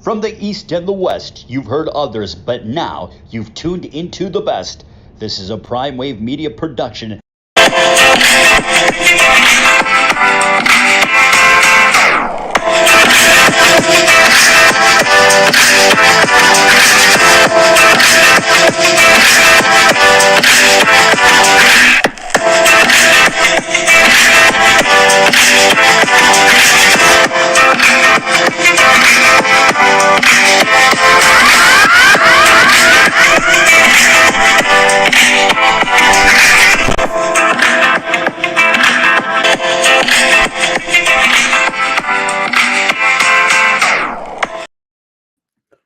From the East and the West, you've heard others, but now you've tuned into the best. This is a Prime Wave Media production.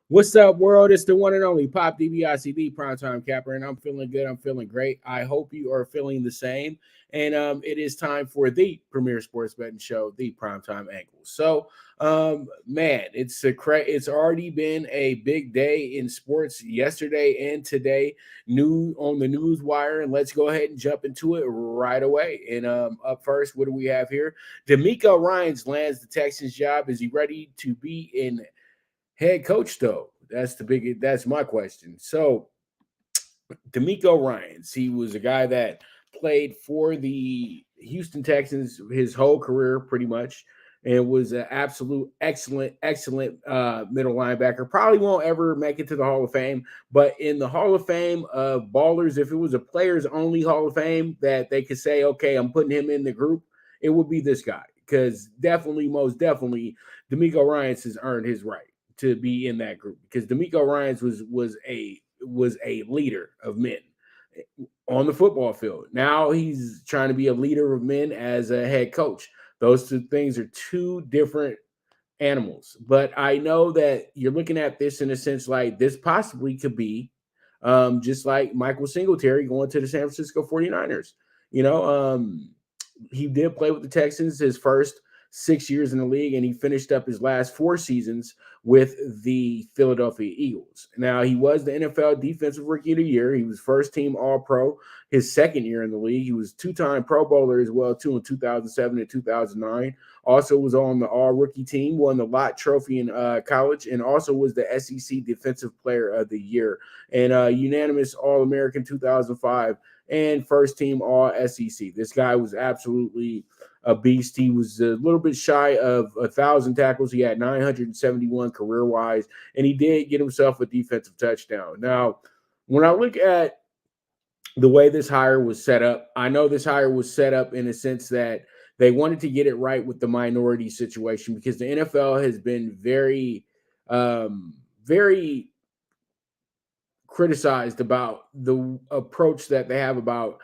What's up, world? It's the one and only Pop DBICD Primetime Capper, and I'm feeling good. I'm feeling great. I hope you are feeling the same. And it is time for the premier sports betting show, the Primetime Angles. So, man, it's already been a big day in sports yesterday and today. New on the news wire, and let's go ahead and jump into it right away. And up first, what do we have here? DeMeco Ryan lands the Texans job. Is he ready to be in head coach, though? That's my question. So, DeMeco Ryan, he was a guy that played for the Houston Texans his whole career, pretty much, and was an absolute excellent middle linebacker. Probably won't ever make it to the Hall of Fame, but in the Hall of Fame of ballers, if it was a players only Hall of Fame that they could say, okay, I'm putting him in the group, it would be this guy, because most definitely, DeMeco Ryan has earned his right to be in that group, because DeMeco Ryan was a leader of men on the football field. Now he's trying to be a leader of men as a head coach. Those two things are two different animals. But I know that you're looking at this in a sense like this possibly could be just like Michael Singletary going to the San Francisco 49ers. He did play with the Texans his first 6 years in the league, and he finished up his last 4 seasons with the Philadelphia Eagles. Now, he was the NFL Defensive Rookie of the Year. He was first-team All-Pro his second year in the league. He was two-time Pro Bowler as well, too, in 2007 and 2009. Also was on the All-Rookie team, won the Lott Trophy in college, and also was the SEC Defensive Player of the Year, and unanimous All-American 2005, and first-team All-SEC. This guy was absolutely a beast. He was a little bit shy of 1,000 tackles. He had 971 career-wise, and he did get himself a defensive touchdown. Now, when I look at the way this hire was set up, I know this hire was set up in a sense that they wanted to get it right with the minority situation, because the NFL has been very, very criticized about the approach that they have about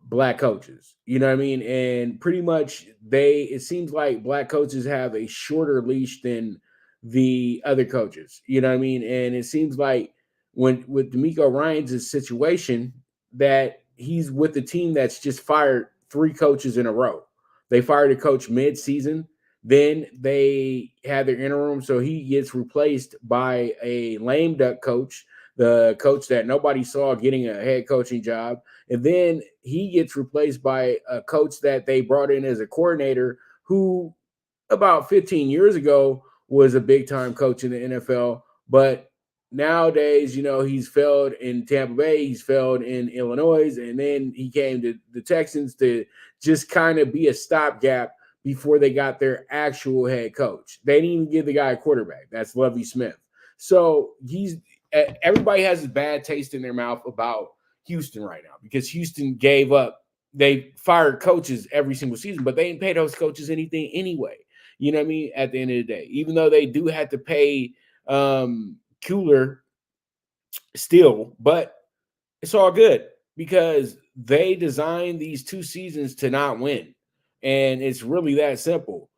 Black coaches. You know what I mean? And pretty much it seems like Black coaches have a shorter leash than the other coaches. You know what I mean? And it seems like with DeMeco Ryan's situation, that he's with the team that's just fired 3 coaches in a row. They fired a coach mid-season. Then they had their interim, so he gets replaced by a lame duck coach, the coach that nobody saw getting a head coaching job. And then he gets replaced by a coach that they brought in as a coordinator, who about 15 years ago was a big-time coach in the NFL. But nowadays, he's failed in Tampa Bay, he's failed in Illinois, and then he came to the Texans to just kind of be a stopgap before they got their actual head coach. They didn't even give the guy a quarterback. That's Lovie Smith. So everybody has a bad taste in their mouth about Houston right now, because Houston gave up. They fired coaches every single season, but they didn't pay those coaches anything anyway. You know what I mean? At the end of the day, even though they do have to pay Cooler still, but it's all good, because they designed these 2 seasons to not win. And it's really that simple.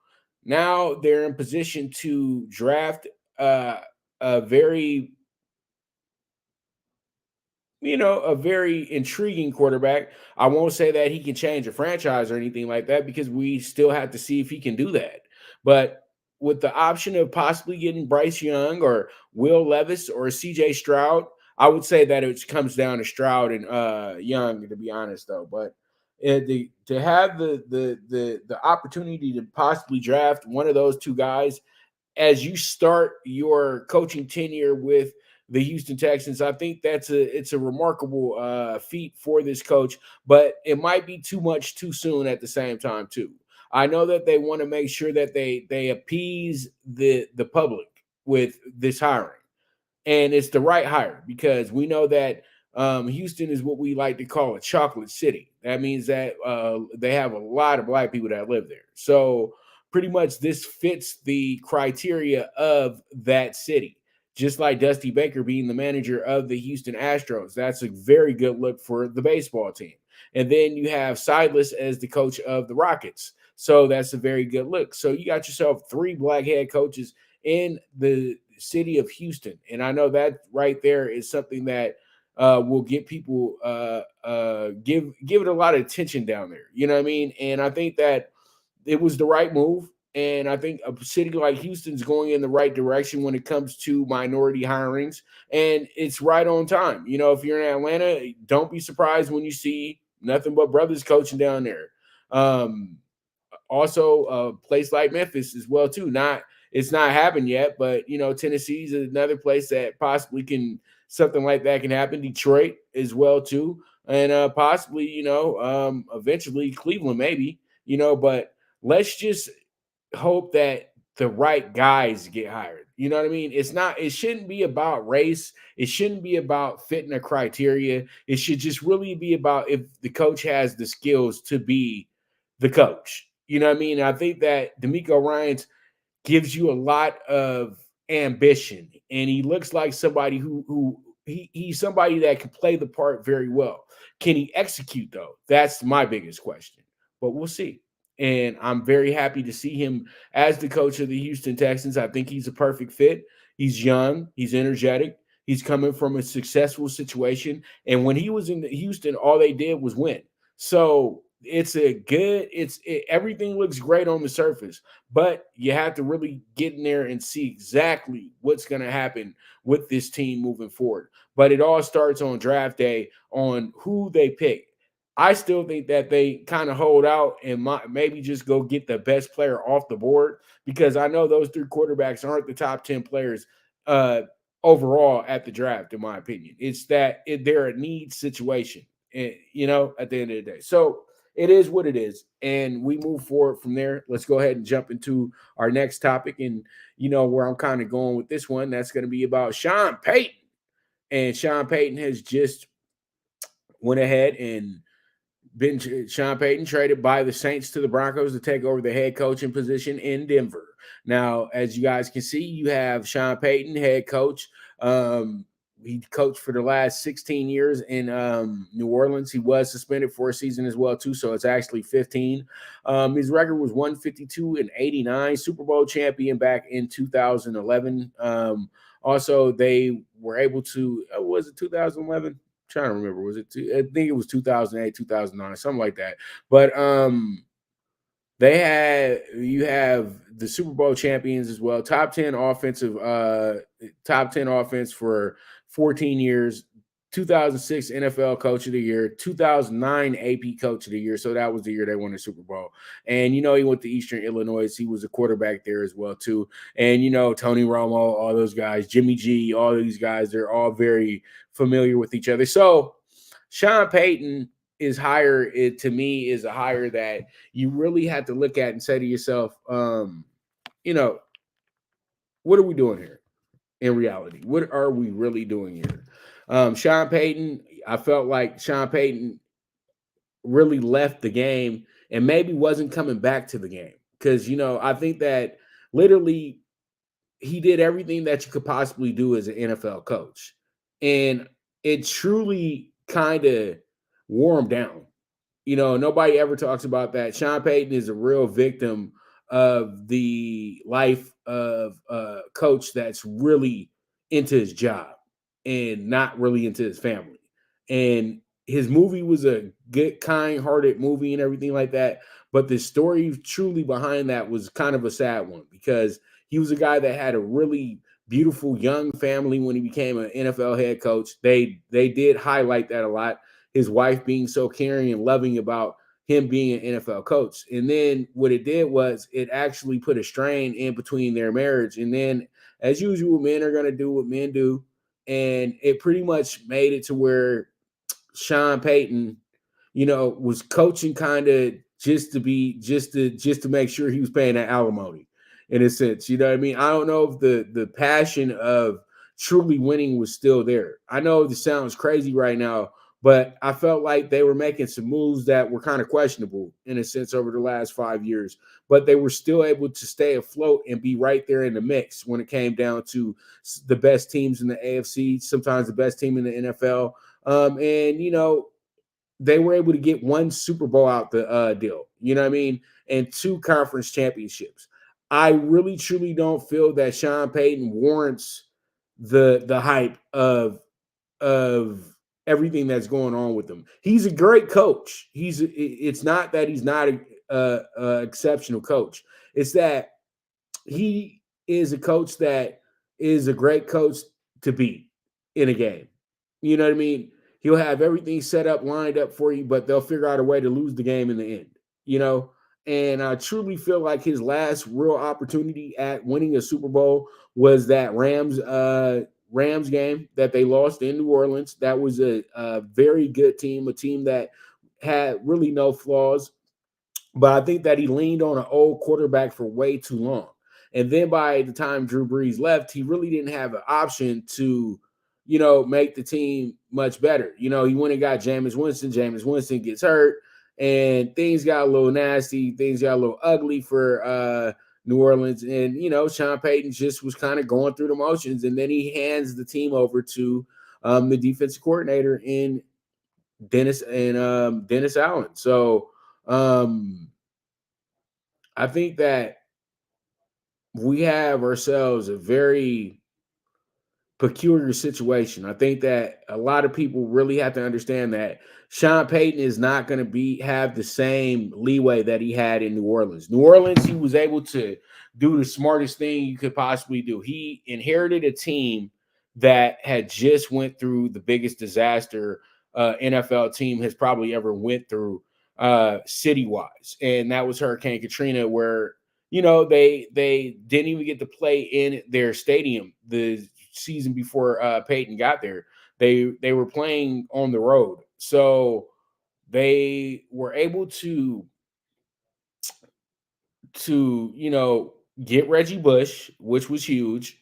Now they're in position to draft a very intriguing quarterback. I won't say that he can change a franchise or anything like that, because we still have to see if he can do that. But with the option of possibly getting Bryce Young or Will Levis or CJ Stroud, I would say that it comes down to Stroud and Young, to be honest, though. But to have the opportunity to possibly draft one of those 2 guys as you start your coaching tenure with the Houston Texans, I think it's a remarkable feat for this coach, but it might be too much too soon at the same time too. I know that they want to make sure that they appease the public with this hiring, and it's the right hire because we know that Houston is what we like to call a chocolate city. That means that they have a lot of black people that live there. So pretty much this fits the criteria of that city. Just like Dusty Baker being the manager of the Houston Astros, that's a very good look for the baseball team. And then you have Silas as the coach of the Rockets. So that's a very good look. So you got yourself three black head coaches in the city of Houston. And I know that right there is something that will get people give it a lot of attention down there. You know what I mean? And I think that it was the right move. And I think a city like Houston's going in the right direction when it comes to minority hirings. And it's right on time. You know, if you're in Atlanta, don't be surprised when you see nothing but brothers coaching down there. Also, a place like Memphis as well too. It's not happened yet, but you know, Tennessee's another place that possibly can something like that can happen. Detroit as well too, and possibly eventually Cleveland maybe. But let's just hope that the right guys get hired. You know what I mean? It shouldn't be about race. It shouldn't be about fitting a criteria. It should just really be about if the coach has the skills to be the coach. You know what I mean? I think that DeMeco Ryan gives you a lot of ambition, and he looks like somebody he's somebody that can play the part very well. Can he execute though? That's my biggest question. But we'll see. And I'm very happy to see him as the coach of the Houston Texans. I think he's a perfect fit. He's young, he's energetic, he's coming from a successful situation. And when he was in Houston, all they did was win. So everything looks great on the surface, but you have to really get in there and see exactly what's going to happen with this team moving forward. But it all starts on draft day on who they pick. I still think that they kind of hold out and maybe just go get the best player off the board because I know those three quarterbacks aren't the top 10 players uh, overall at the draft, in my opinion. It's that they're a need situation, and, at the end of the day. So it is what it is. And we move forward from there. Let's go ahead and jump into our next topic. And, where I'm kind of going with this one, that's going to be about Sean Payton. And Sean Payton has just went ahead and Sean Payton traded by the Saints to the Broncos to take over the head coaching position in Denver. Now, as you guys can see, you have Sean Payton, head coach. He coached for the last 16 years in New Orleans. He was suspended for a season as well, too, so it's actually 15. His record was 152-89, Super Bowl champion back in 2011. Also, they were able to, was it 2011? Trying to remember, was it I think it was 2008, 2009, something like that. But you have the Super Bowl champions as well, top 10 offense for 14 years, 2006 NFL Coach of the Year, 2009 AP Coach of the Year. So that was the year they won the Super Bowl. And, he went to Eastern Illinois. He was a quarterback there as well, too. And, Tony Romo, all those guys, Jimmy G, all these guys, they're all very familiar with each other. So Sean Payton is to me, is a hire that you really have to look at and say to yourself, what are we doing here in reality? What are we really doing here? Sean Payton, I felt like Sean Payton really left the game and maybe wasn't coming back to the game because, I think that literally he did everything that you could possibly do as an NFL coach. And it truly kind of wore him down. Nobody ever talks about that. Sean Payton is a real victim of the life of a coach that's really into his job and not really into his family. And his movie was a good, kind-hearted movie and everything like that. But the story truly behind that was kind of a sad one because he was a guy that had a really beautiful young family when he became an NFL head coach. They did highlight that a lot. His wife being so caring and loving about him being an NFL coach. And then what it did was it actually put a strain in between their marriage. And then, as usual, men are going to do what men do. And it pretty much made it to where Sean Payton, was coaching kind of just to make sure he was paying that alimony in a sense. You know what I mean? I don't know if the passion of truly winning was still there. I know this sounds crazy right now, but I felt like they were making some moves that were kind of questionable in a sense over the last 5 years, but they were still able to stay afloat and be right there in the mix when it came down to the best teams in the AFC, sometimes the best team in the NFL. And they were able to get one Super Bowl out the deal, you know what I mean, and two conference championships. I really truly don't feel that Sean Payton warrants the hype of everything that's going on with him. He's a great coach. It's not that he's not a exceptional coach. It's that he is a coach that is a great coach to beat in a game. You know what I mean? He'll have everything set up, lined up for you, but they'll figure out a way to lose the game in the end, you know? And I truly feel like his last real opportunity at winning a Super Bowl was that Rams game that they lost in New Orleans. That was a very good team, a team that had really no flaws. But I think that he leaned on an old quarterback for way too long. And then by the time Drew Brees left, he really didn't have an option to, make the team much better. He went and got Jameis Winston. Jameis Winston gets hurt, and things got a little nasty. Things got a little ugly for New Orleans. And, Sean Payton just was kind of going through the motions. And then he hands the team over to the defensive coordinator in Dennis Allen. So, I think that we have ourselves a very peculiar situation. I think that a lot of people really have to understand that Sean Payton is not going to have the same leeway that he had in New Orleans. New Orleans, he was able to do the smartest thing you could possibly do. He inherited a team that had just went through the biggest disaster NFL team has probably ever went through city-wise, and that was Hurricane Katrina, where they didn't even get to play in their stadium the season before Peyton got there. They were playing on the road, so they were able to get Reggie Bush, which was huge,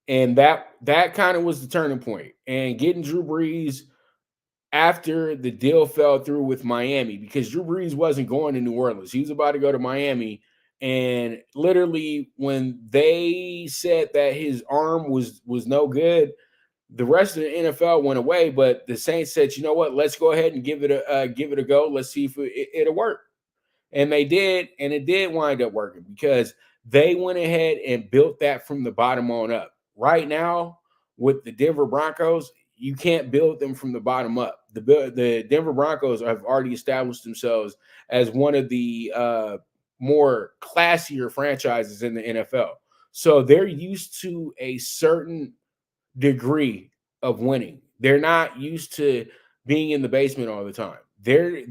and that kind of was the turning point. And getting Drew Brees after the deal fell through with Miami, because Drew Brees wasn't going to New Orleans. He was about to go to Miami. And literally, when they said that his arm was no good, the rest of the NFL went away. But the Saints said, you know what, let's go ahead and give it a go. Let's see if it'll work. And they did, and it did wind up working because they went ahead and built that from the bottom on up. Right now, with the Denver Broncos, you can't build them from the bottom up. The Denver Broncos have already established themselves as one of the more classier franchises in the NFL. So they're used to a certain degree of winning. They're not used to being in the basement all the time. They're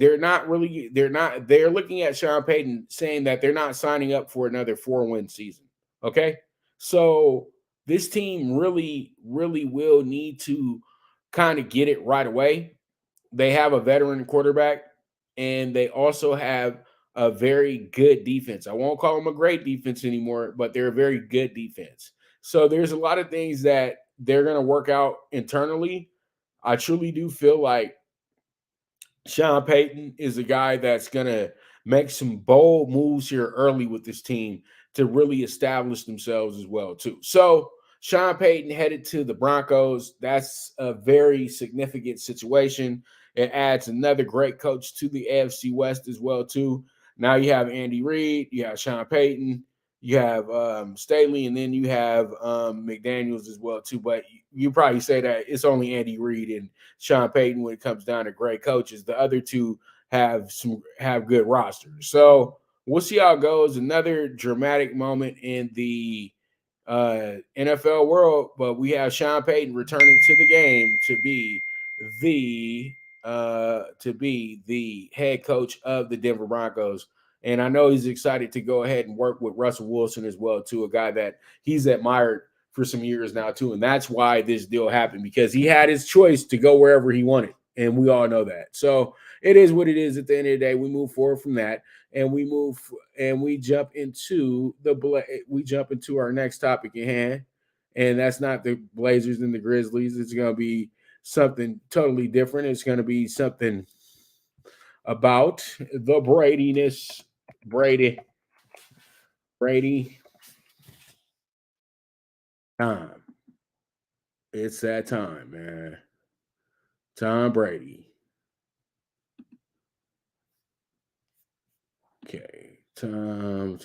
looking at Sean Payton saying that they're not signing up for another 4-win season. Okay. So this team really, really will need to kind of get it right away. They have a veteran quarterback, and they also have a very good defense. I won't call them a great defense anymore, but they're a very good defense. So there's a lot of things that they're going to work out internally. I truly do feel like Sean Payton is a guy that's going to make some bold moves here early with this team to really establish themselves as well, too. So Sean Payton headed to the Broncos. That's a very significant situation. It adds another great coach to the AFC West as well, too. Now you have Andy Reid, you have Sean Payton, you have Staley, and then you have McDaniels as well, too. But you probably say that it's only Andy Reid and Sean Payton when it comes down to great coaches. The other two have good rosters. So we'll see how it goes. Another dramatic moment in the NFL world, but we have Sean Payton returning to the game to be the to be the head coach of the Denver Broncos. And I know he's excited to go ahead and work with Russell Wilson as well, too, a guy that he's admired for some years now, too. And that's why this deal happened, because he had his choice to go wherever he wanted. And we all know that. So it is what it is at the end of the day. We move forward from that, and we jump into our next topic at hand. And that's not the Blazers and the Grizzlies. It's going to be something totally different. It's going to be something about the Bradiness. Brady time. It's that time, man. Tom Brady. Okay. Tom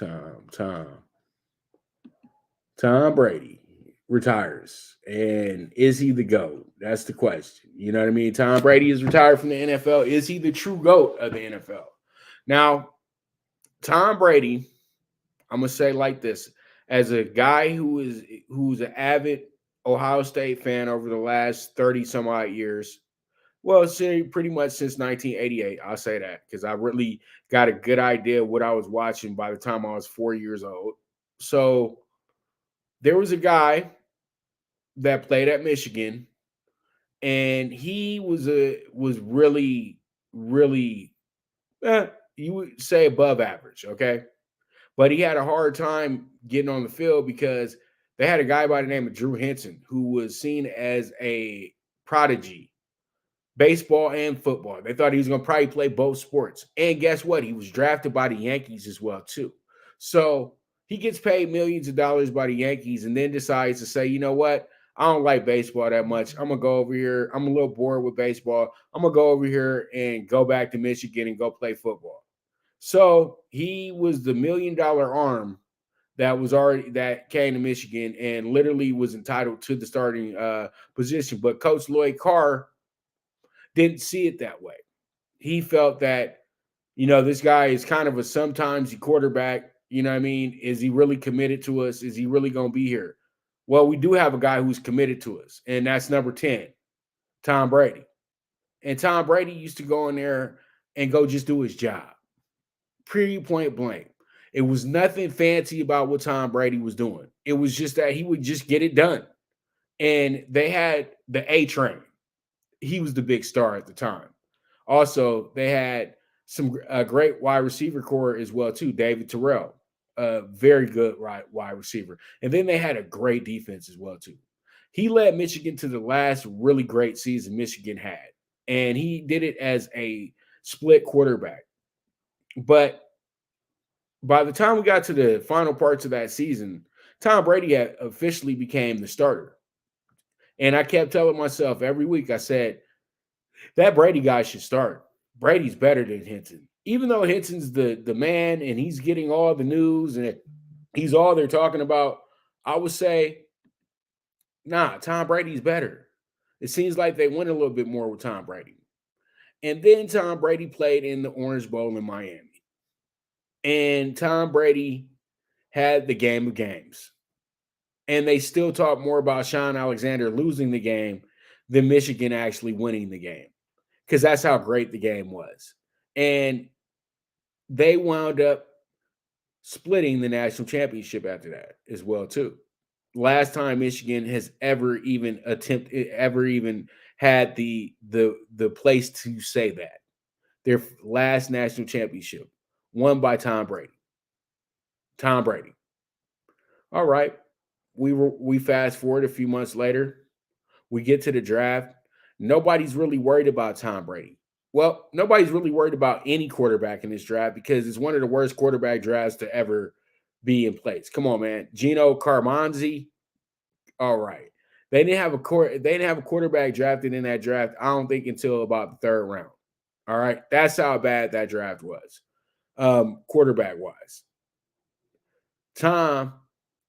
Brady retires. And is he the GOAT? That's the question. You know what I mean? Tom Brady is retired from the NFL. Is he the true GOAT of the NFL? Now, Tom Brady, I'm gonna say like this: as a guy who's an avid Ohio State fan over the last 30 some odd years, well, pretty much since 1988, I'll say that, because I really got a good idea of what I was watching by the time I was 4 years old. So there was a guy that played at Michigan, and he was really, really, you would say above average, okay? But he had a hard time getting on the field because they had a guy by the name of Drew Henson who was seen as a prodigy, baseball and football. They thought he was going to probably play both sports. And guess what? He was drafted by the Yankees as well, too. So he gets paid millions of dollars by the Yankees and then decides to say, you know what? I don't like baseball that much. I'm going to go over here. I'm a little bored with baseball. I'm going to go over here and go back to Michigan and go play football. So he was the $1 million arm that came to Michigan and literally was entitled to the starting position. But Coach Lloyd Carr didn't see it that way. He felt that, this guy is kind of a sometimes quarterback. You know what I mean? Is he really committed to us? Is he really going to be here? Well, we do have a guy who's committed to us, and that's number 10, Tom Brady. And Tom Brady used to go in there and go just do his job. Pretty point blank. It was nothing fancy about what Tom Brady was doing. It was just that he would just get it done. And they had the A train. He was the big star at the time. Also, they had some great wide receiver core as well, too. David Terrell, a very good wide receiver. And then they had a great defense as well, too. He led Michigan to the last really great season Michigan had. And he did it as a split quarterback. But by the time we got to the final parts of that season, Tom Brady had officially became the starter. And I kept telling myself every week, I said, that Brady guy should start. Brady's better than Henson. Even though Henson's the man and he's getting all the news and he's all they're talking about, I would say, nah, Tom Brady's better. It seems like they went a little bit more with Tom Brady. And then Tom Brady played in the Orange Bowl in Miami. And Tom Brady had the game of games. And they still talk more about Sean Alexander losing the game than Michigan actually winning the game, because that's how great the game was. And they wound up splitting the national championship after that as well, too. Last time Michigan has ever even had the place to say that. Their last national championship won by Tom Brady. Tom Brady. All right. We fast forward a few months later. We get to the draft. Nobody's really worried about Tom Brady. Well, nobody's really worried about any quarterback in this draft because it's one of the worst quarterback drafts to ever be in place. Come on, man. Gino Carmonzi. All right. They didn't have a quarterback drafted in that draft, I don't think, until about the third round. All right. That's how bad that draft was, quarterback-wise. Tom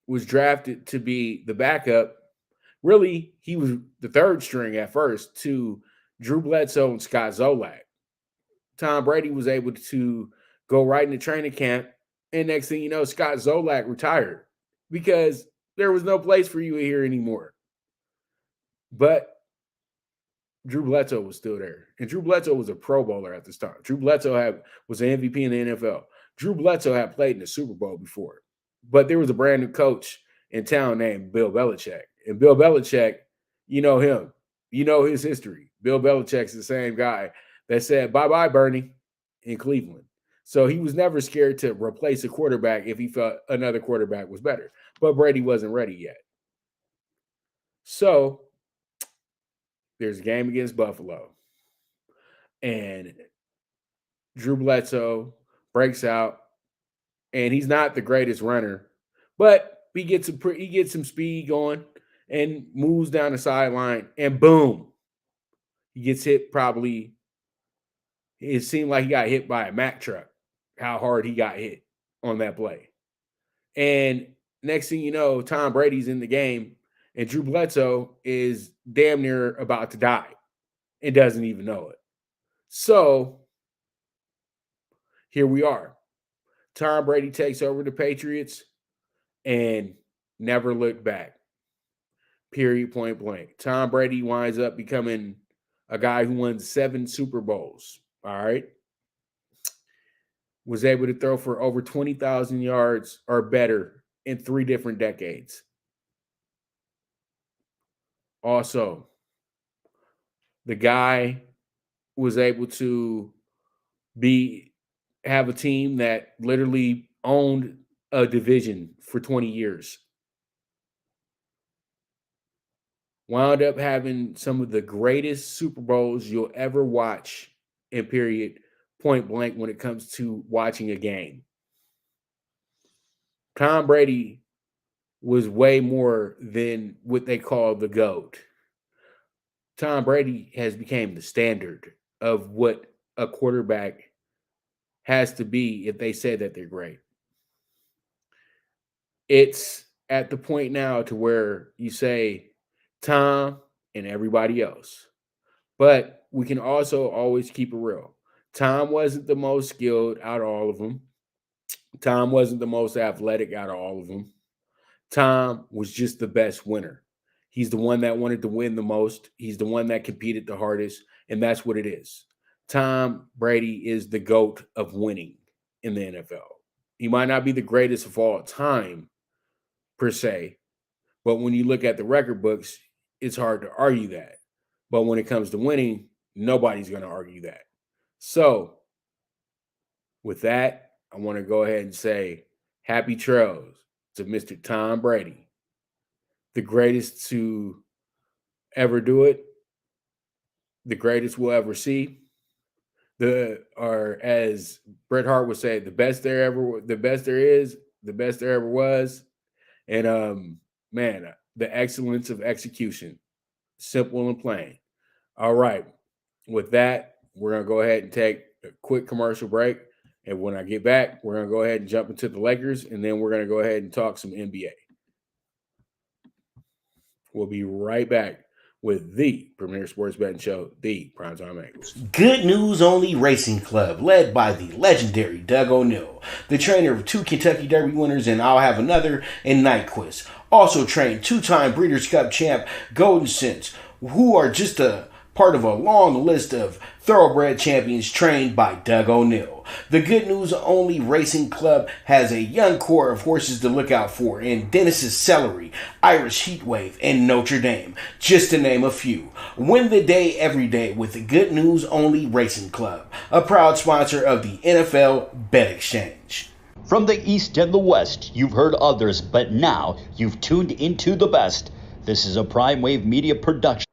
was drafted to be the backup. Really, he was the third string at first to Drew Bledsoe and Scott Zolak. Tom Brady was able to go right into training camp, and next thing you know, Scott Zolak retired because there was no place for you here anymore. But Drew Bledsoe was still there. And Drew Bledsoe was a Pro Bowler at this time. Drew Bledsoe was an MVP in the NFL. Drew Bledsoe had played in the Super Bowl before. But there was a brand new coach in town named Bill Belichick. And Bill Belichick, you know him. You know his history. Bill Belichick's the same guy that said, bye-bye, Bernie, in Cleveland. So he was never scared to replace a quarterback if he felt another quarterback was better. But Brady wasn't ready yet. So there's a game against Buffalo. And Drew Bledsoe breaks out, and he's not the greatest runner, but he gets some speed going and moves down the sideline, and boom, he gets hit. Probably it seemed like he got hit by a Mack truck. How hard he got hit on that play, and next thing you know, Tom Brady's in the game, and Drew Bledsoe is damn near about to die and doesn't even know it. So here we are. Tom Brady takes over the Patriots and never looked back. Period, point blank. Tom Brady winds up becoming a guy who won 7 Super Bowls. All right. Was able to throw for over 20,000 yards or better in 3 different decades. Also, the guy was able to have a team that literally owned a division for 20 years. Wound up having some of the greatest Super Bowls you'll ever watch in period, point blank, when it comes to watching a game. Tom Brady was way more than what they call the GOAT. Tom Brady has become the standard of what a quarterback has to be if they say that they're great. It's at the point now to where you say Tom and everybody else. But we can also always keep it real. Tom wasn't the most skilled out of all of them. Tom wasn't the most athletic out of all of them. Tom was just the best winner. He's the one that wanted to win the most. He's the one that competed the hardest, and that's what it is. Tom Brady is the GOAT of winning in the NFL. He might not be the greatest of all time, per se, but when you look at the record books, it's hard to argue that. But when it comes to winning, nobody's going to argue that. So, with that, I want to go ahead and say happy trails to Mr. Tom Brady, the greatest to ever do it, the greatest we'll ever see. Or as Bret Hart would say, the best there is, the best there ever was. And man, the excellence of execution. Simple and plain. All right. With that, we're going to go ahead and take a quick commercial break. And when I get back, we're going to go ahead and jump into the Lakers, and then we're going to go ahead and talk some NBA. We'll be right back with the premier sports betting show, the PrimeTime Angles. Good News Only Racing Club, led by the legendary Doug O'Neill, the trainer of 2 Kentucky Derby winners and I'll Have Another and Nyquist. Also trained 2-time Breeders' Cup champ Golden Sense, who are just a part of a long list of thoroughbred champions trained by Doug O'Neill. The Good News Only Racing Club has a young core of horses to look out for in Dennis's Celery, Irish Heatwave, and Notre Dame, just to name a few. Win the day every day with the Good News Only Racing Club, a proud sponsor of the NFL Bet Exchange. From the East and the West, you've heard others, but now you've tuned into the best. This is a Prime Wave Media production.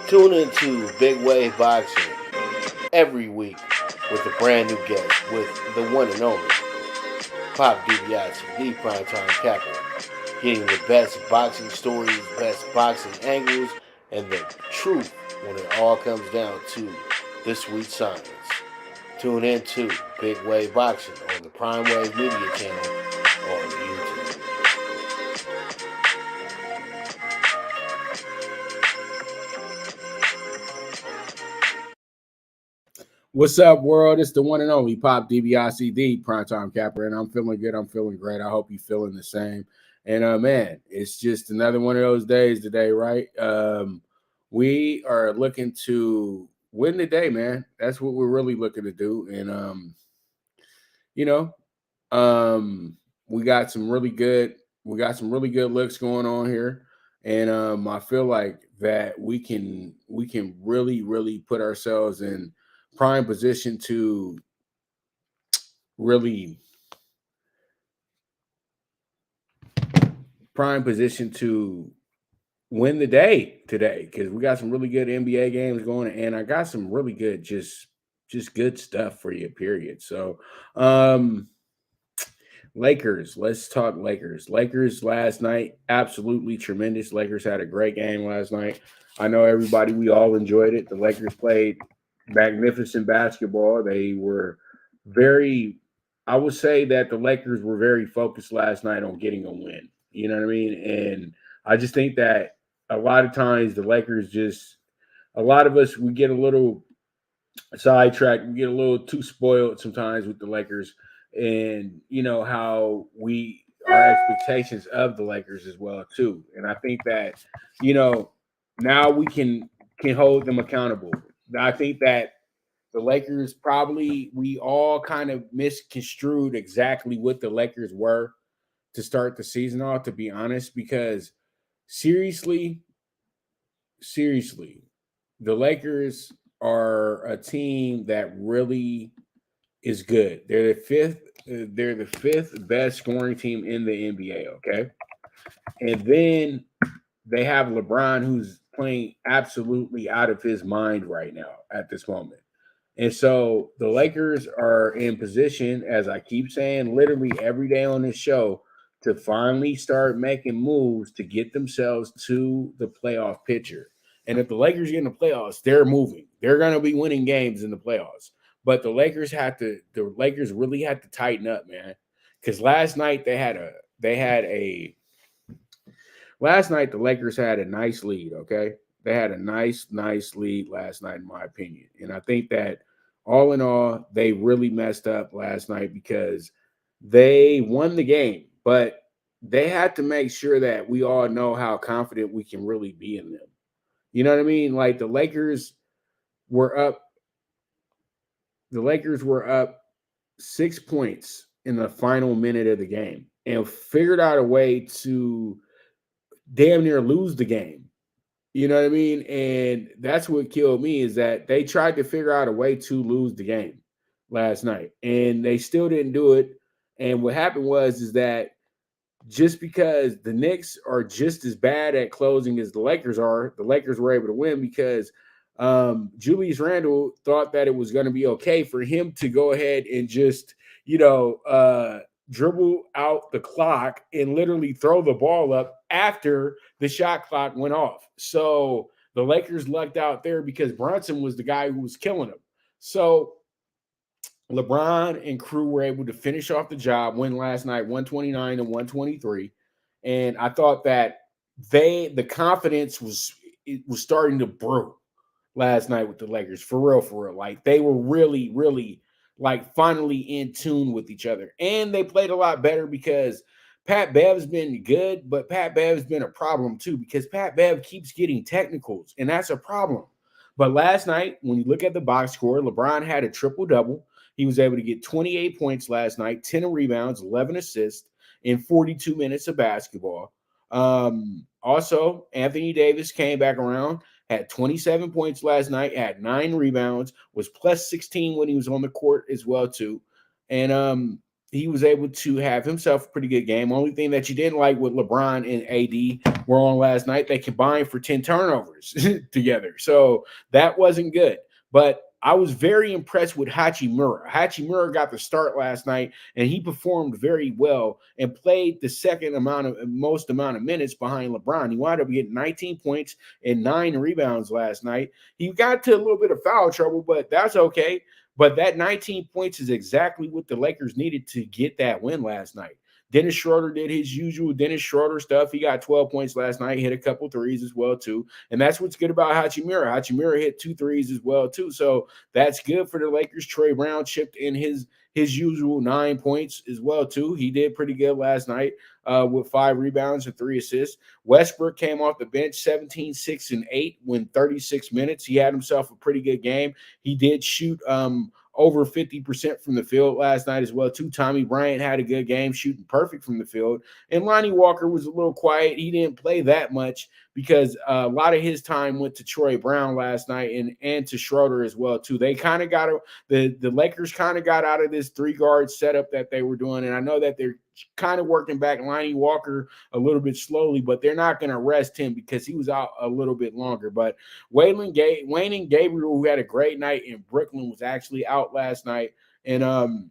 Tune into Big Wave Boxing every week with a brand new guest with the one and only Pop DiBiase, the Primetime Capital, getting the best boxing stories, best boxing angles, and the truth when it all comes down to the sweet science. Tune in to Big Wave Boxing on the Prime Wave Media channel on YouTube. What's up, world? It's the one and only Pop DBICD, Primetime Capper, and I'm feeling good. I'm feeling great. I hope you're feeling the same. And man, it's just another one of those days today, right? We are looking to win the day, man. That's what we're really looking to do. And you know, we got some really good looks going on here. And I feel like that we can really put ourselves in prime position to really win the day today, because we got some really good NBA games going, and I got some really good just good stuff for you, period. So Lakers, let's talk Lakers. Lakers last night, absolutely tremendous. Lakers had a great game last night. I know everybody, we all enjoyed it. The Lakers played magnificent basketball. They were I would say that the Lakers were very focused last night on getting a win. You know what I mean? And I just think that a lot of times the Lakers a lot of us, we get a little sidetracked. We get a little too spoiled sometimes with the Lakers, and you know how our expectations of the Lakers as well too. And I think that now we can hold them accountable. I think that the Lakers, probably we all kind of misconstrued exactly what the Lakers were to start the season off, to be honest, because seriously, the Lakers are a team that really is good. They're the fifth best scoring team in the NBA, okay? And then they have LeBron, who's playing absolutely out of his mind right now at this moment. And so the Lakers are in position, as I keep saying literally every day on this show, to finally start making moves to get themselves to the playoff picture. And if the Lakers get in the playoffs, they're moving. They're going to be winning games in the playoffs. But the Lakers really had to tighten up, man. Because last night the Lakers had a nice lead, okay? They had a nice lead last night, in my opinion. And I think that all in all, they really messed up last night because they won the game, but they had to make sure that we all know how confident we can really be in them. You know what I mean? Like the Lakers were up 6 points in the final minute of the game and figured out a way to damn near lose the game. You know what I mean? And that's what killed me, is that they tried to figure out a way to lose the game last night, and they still didn't do it. And what happened is that just because the Knicks are just as bad at closing as the Lakers are, the Lakers were able to win because Julius Randle thought that it was going to be okay for him to go ahead and just, dribble out the clock and literally throw the ball up after the shot clock went off. So the Lakers lucked out there because Brunson was the guy who was killing them. So LeBron and crew were able to finish off the job, win last night 129-123. And I thought that the confidence was starting to brew last night with the Lakers, for real. Like they were really like finally in tune with each other. And they played a lot better because Pat Bev's been good, but Pat Bev's been a problem too because Pat Bev keeps getting technicals, and that's a problem. But last night, when you look at the box score, LeBron had a triple-double. He was able to get 28 points last night, 10 rebounds, 11 assists in 42 minutes of basketball. Also, Anthony Davis came back around, had 27 points last night, had 9 rebounds, was plus 16 when he was on the court as well too. And he was able to have himself a pretty good game. Only thing that you didn't like with LeBron and AD were on last night, they combined for 10 turnovers together. So that wasn't good. But I was very impressed with Hachimura. Hachimura got the start last night, and he performed very well and played the most amount of minutes behind LeBron. He wound up getting 19 points and 9 rebounds last night. He got to a little bit of foul trouble, but that's okay. But that 19 points is exactly what the Lakers needed to get that win last night. Dennis Schroeder did his usual Dennis Schroeder stuff. He got 12 points last night, hit a couple threes as well, too. And that's what's good about Hachimura. Hachimura hit 2 threes as well, too. So that's good for the Lakers. Trey Brown chipped in his usual 9 points as well, too. He did pretty good last night with 5 rebounds and 3 assists. Westbrook came off the bench 17, 6, and 8 when 36 minutes. He had himself a pretty good game. He did shoot over 50% from the field last night as well, too. Tommy Bryant had a good game, shooting perfect from the field. And Lonnie Walker was a little quiet. He didn't play that much because a lot of his time went to Troy Brown last night and to Schroeder as well, too. They kind of got the Lakers kind of got out of this 3-guard setup that they were doing. And I know that they're kind of working back Lonnie Walker a little bit slowly, but they're not going to rest him because he was out a little bit longer. But Wayne and Gabriel, who had a great night in Brooklyn, was actually out last night. And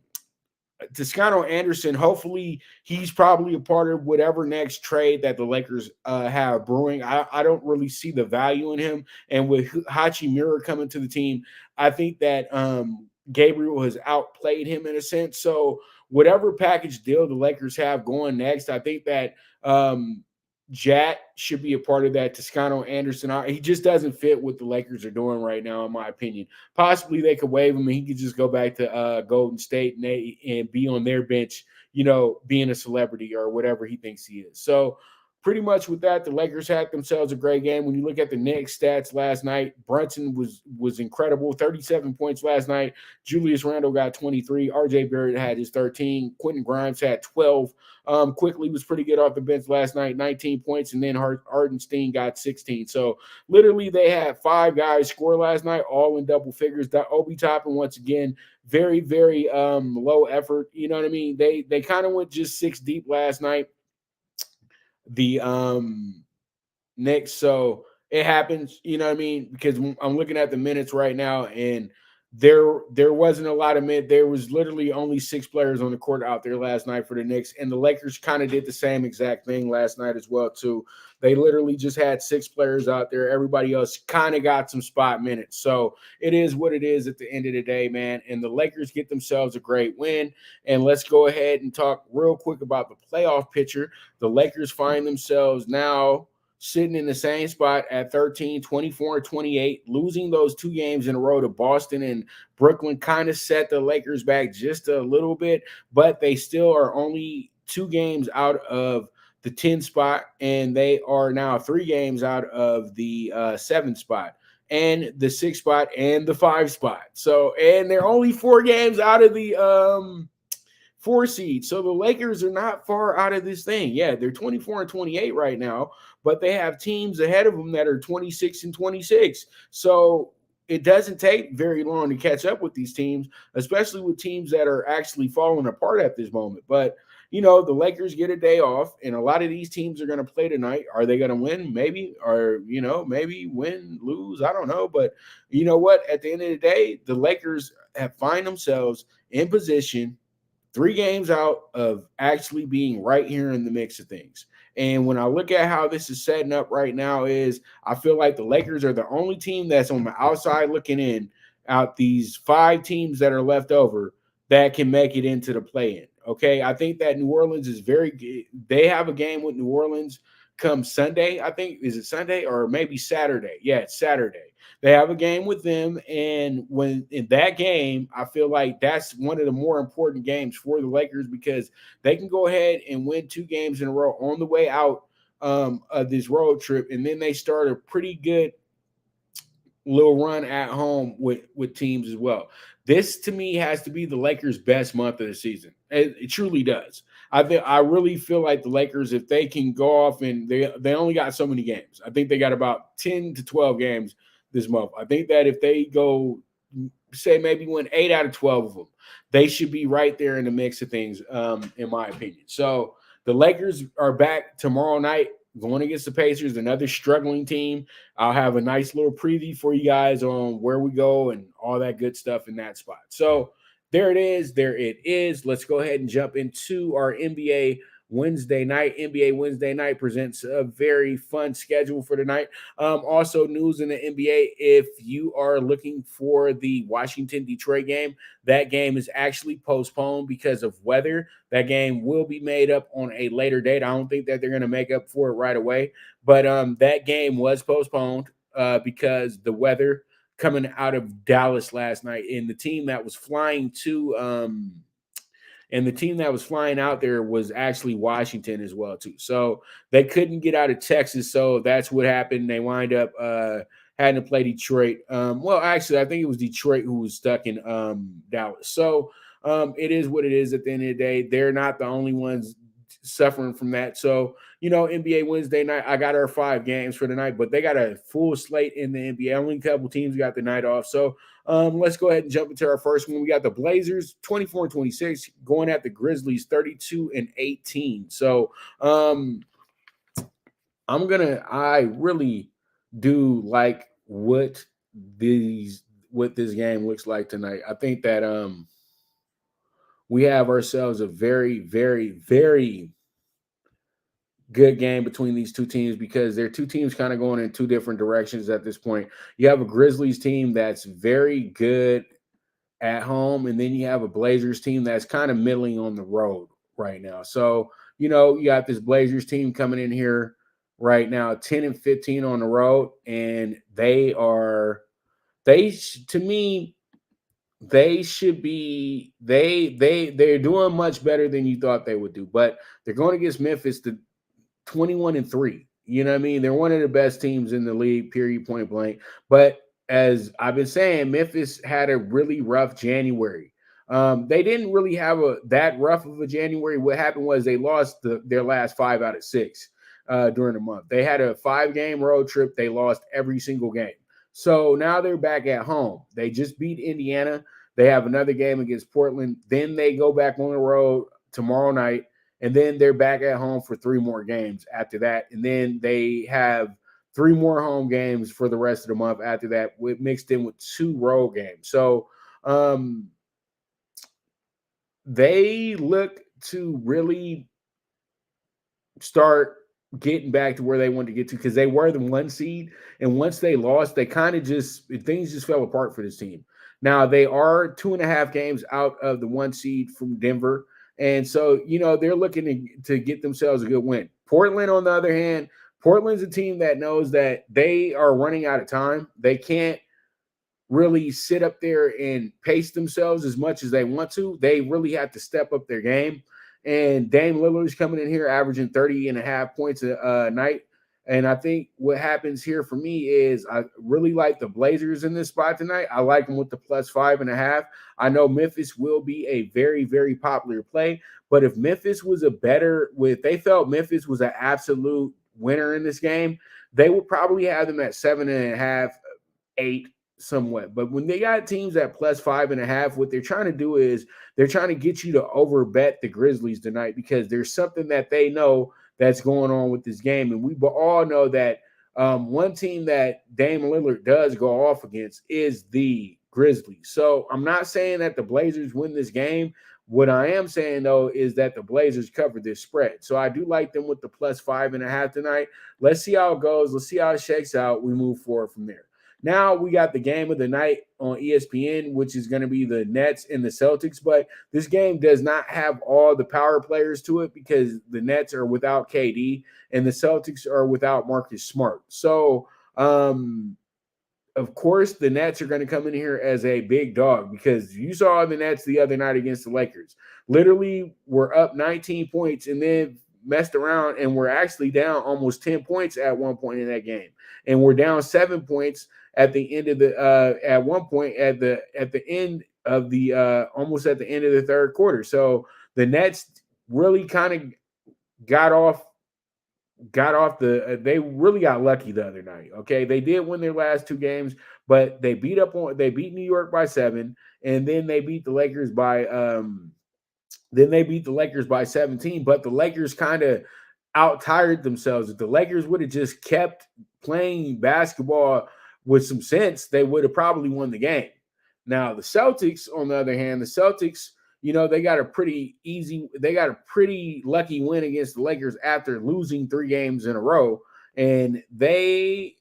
Toscano Anderson, hopefully he's probably a part of whatever next trade that the Lakers have brewing. I don't really see the value in him. And with Hachimura coming to the team, I think that Gabriel has outplayed him in a sense. So whatever package deal the Lakers have going next, I think that Jat should be a part of that. Toscano Anderson, he just doesn't fit what the Lakers are doing right now, in my opinion. Possibly they could waive him and he could just go back to Golden State and be on their bench, being a celebrity or whatever he thinks he is. So pretty much with that, the Lakers had themselves a great game. When you look at the Knicks stats last night, Brunson was incredible. 37 points last night. Julius Randle got 23. RJ Barrett had his 13. Quentin Grimes had 12. Quickly was pretty good off the bench last night, 19 points, and then Hardenstein got 16. So literally they had 5 guys score last night, all in double figures. Obi Toppin, once again, very, very low effort. You know what I mean? They kind of went just 6 deep last night. The Knicks, so it happens, you know what I mean? Because I'm looking at the minutes right now, and there wasn't a lot of minutes. There was literally only 6 players on the court out there last night for the Knicks, and the Lakers kind of did the same exact thing last night as well, too. They literally just had 6 players out there. Everybody else kind of got some spot minutes. So it is what it is at the end of the day, man. And the Lakers get themselves a great win. And let's go ahead and talk real quick about the playoff picture. The Lakers find themselves now sitting in the same spot at 13, 24, and 28. Losing those 2 games in a row to Boston and Brooklyn kind of set the Lakers back just a little bit, but they still are only 2 games out of the 10 spot, and they are now 3 games out of the 7 spot and the 6 spot and the 5 spot. So, and they're only 4 games out of the 4 seed. So the Lakers are not far out of this thing. Yeah, they're 24 and 28 right now, but they have teams ahead of them that are 26 and 26. So it doesn't take very long to catch up with these teams, especially with teams that are actually falling apart at this moment. But the Lakers get a day off, and a lot of these teams are going to play tonight. Are they going to win? Maybe. Or, maybe win, lose. I don't know. But you know what? At the end of the day, the Lakers find themselves in position 3 games out of actually being right here in the mix of things. And when I look at how this is setting up right now I feel like the Lakers are the only team that's on the outside looking in out these 5 teams that are left over that can make it into the play-in. Okay, I think that New Orleans is very good. They have a game with New Orleans come Sunday. I think, is it Sunday or maybe Saturday? Yeah, it's Saturday. They have a game with them, and when in that game, I feel like that's one of the more important games for the Lakers because they can go ahead and win 2 games in a row on the way out of this road trip, and then they start a pretty good little run at home with teams as well. This to me has to be the Lakers' best month of the season. It truly does. I really feel like the Lakers, if they can go off and they only got so many games. I think they got about 10 to 12 games this month. I think that if they go, say maybe win 8 out of 12 of them, they should be right there in the mix of things, in my opinion. So the Lakers are back tomorrow night going against the Pacers, another struggling team. I'll have a nice little preview for you guys on where we go and all that good stuff in that spot. So there it is. There it is. Let's go ahead and jump into our NBA Wednesday night. NBA Wednesday night presents a very fun schedule for tonight. Also, news in the NBA, if you are looking for the Washington-Detroit game, that game is actually postponed because of weather. That game will be made up on a later date. I don't think that they're going to make up for it right away, but that game was postponed because the weather coming out of Dallas last night, and the team that was flying out there was actually Washington as well too. So they couldn't get out of Texas, so that's what happened. They wind up having to play Detroit. Well, actually, I think it was Detroit who was stuck in Dallas. So it is what it is. At the end of the day, they're not the only ones suffering from that. So, NBA Wednesday night, I got our 5 games for the night, but they got a full slate in the NBA. Only a couple teams got the night off. So let's go ahead and jump into our first one. We got the Blazers 24-26 going at the Grizzlies 32-18. So I really do like what this game looks like tonight. I think that we have ourselves a very, very, very good game between these two teams because they're two teams kind of going in two different directions at this point. You have a Grizzlies team that's very good at home, and then you have a Blazers team that's kind of middling on the road right now. So, you got this Blazers team coming in here right now 10-15 on the road, and they're doing much better than you thought they would do, but they're going against Memphis, the 21-3. You know what I mean? They're one of the best teams in the league, period, point blank. But as I've been saying, Memphis had a really rough January. They didn't really have that rough of a January. What happened was they lost their last 5 out of 6 during the month. They had a 5-game road trip. They lost every single game. So now they're back at home. They just beat Indiana. They have another game against Portland. Then they go back on the road tomorrow night. And then they're back at home for 3 more games after that. And then they have 3 more home games for the rest of the month after that, mixed in with 2 road games. So they look to really start getting back to where they wanted to get to because they were the 1 seed. And once they lost, they kind of things just fell apart for this team. Now, they are 2.5 games out of the 1 seed from Denver. And so, they're looking to get themselves a good win. Portland, on the other hand, Portland's a team that knows that they are running out of time. They can't really sit up there and pace themselves as much as they want to. They really have to step up their game. And Dame Lillard's coming in here averaging 30.5 points a night. And I think what happens here for me is I really like the Blazers in this spot tonight. I like them with the plus 5.5. I know Memphis will be a very, very popular play. But if they felt Memphis was an absolute winner in this game, they would probably have them at 7.5, 8 somewhat. But when they got teams at plus 5.5, what they're trying to do is they're trying to get you to overbet the Grizzlies tonight because there's something that they know that's going on with this game. And we all know that one team that Dame Lillard does go off against is the Grizzlies. So I'm not saying that the Blazers win this game. What I am saying, though, is that the Blazers cover this spread. So I do like them with the plus 5.5 tonight. Let's see how it goes. Let's see how it shakes out. We move forward from there. Now we got the game of the night on ESPN, which is going to be the Nets and the Celtics. But this game does not have all the power players to it because the Nets are without KD and the Celtics are without Marcus Smart. So, of course, the Nets are going to come in here as a big dog because you saw the Nets the other night against the Lakers. Literally, we're up 19 points and then messed around and we're actually down almost 10 points at one point in that game. And we're down 7 points at the end of at one point at the end of the almost at the end of the third quarter. So the Nets really kind of got off they really got lucky the other night. Okay. They did win their last 2 games, but they beat New York by 7, and then they beat the Lakers by 17. But the Lakers kind of out-tired themselves. If the Lakers would have just kept playing basketball with some sense, they would have probably won the game. Now, the Celtics, on the other hand, they got a pretty lucky win against the Lakers after losing 3 games in a row. And they,